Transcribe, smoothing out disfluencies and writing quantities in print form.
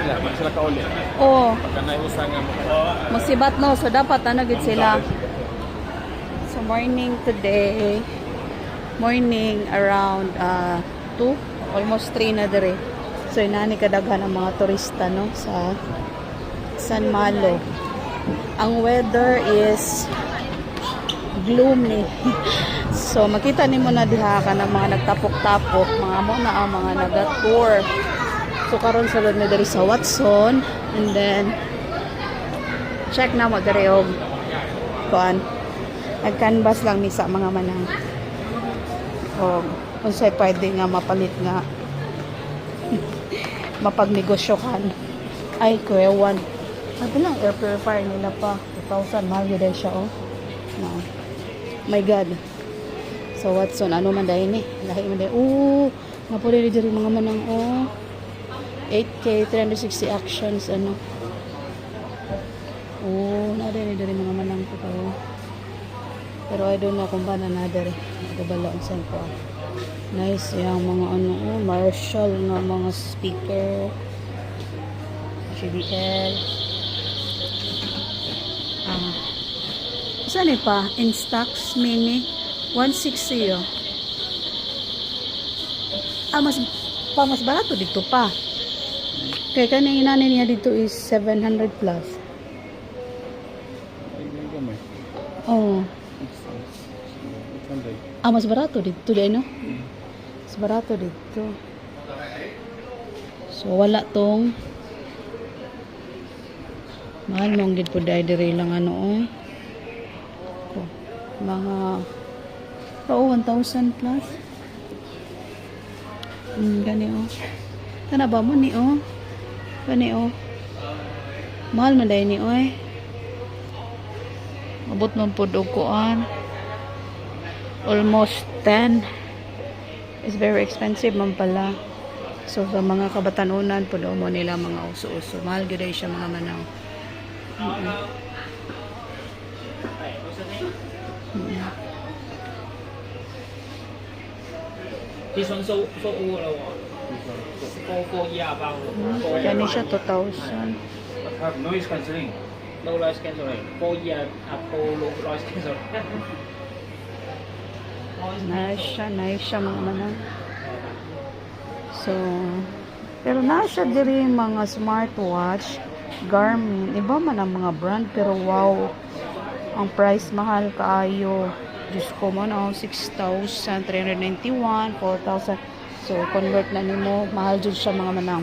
sila, man sila kauli. Oh, Pagka nausang nga mo. musibat no, so dapat gid sila. So morning today, morning around 2, almost 3 na dire. So inani kadaghan ang mga turista no sa San Malo. Ang weather is gloomy. So makita nimo na diha ka ng mga nagtapok-tapok, mga mo na ang mga naga-tour. So karon sa mi diri sa Watson, and then check na mo diri og kuan. Nag-canvas lang mi sa mga manang. O unsay pwede nga mapalit nga mapagnegosyohan. Ay kuyawan. Sabi lang air purifier nila pa 2,000 mahal yun siya oh. No. My God. So Watson ano man dahil ni? Lahi man dahil. Napuli diri mga manang oh. 8K 360 actions ano. Nari diri mga manang ko oh. Pero I don't know kung ba na diri. Nagabalaon sa ko. Nice yung mga ano oh, Marshall nga mga speaker. JBL. Saan pa? Instax Mini 160 yun. Mas barato dito pa. Kaya kanina niya dito is 700 plus. Oh. Mas barato dito din no? Mas barato dito. So wala tong mahal mong gid po diri lang ano oh. Mga 1,000 plus. Gani oh. Kana ba mo ni oh? Gani oh. Mahal man dai ni oy. Abot man pud og kuan. Almost 10. It's very expensive man pala. So sa mga kabatanunan pud mo nila mga uso-uso. Mahal gyud siya mga manaw. This one so old lah. For year about. Kani siya 2,000. Have noise cancelling. No noise cancelling. 4 year Apple noise cancelling. Nice siya mga manang. So, pero nasa diri mga smartwatch, Garmin, iba man ang mga brand, pero wow, ang price mahal kaayo. Diyos ko man, 6,391, 4,000. So, convert na nimo, mahal dyan siya mga manang.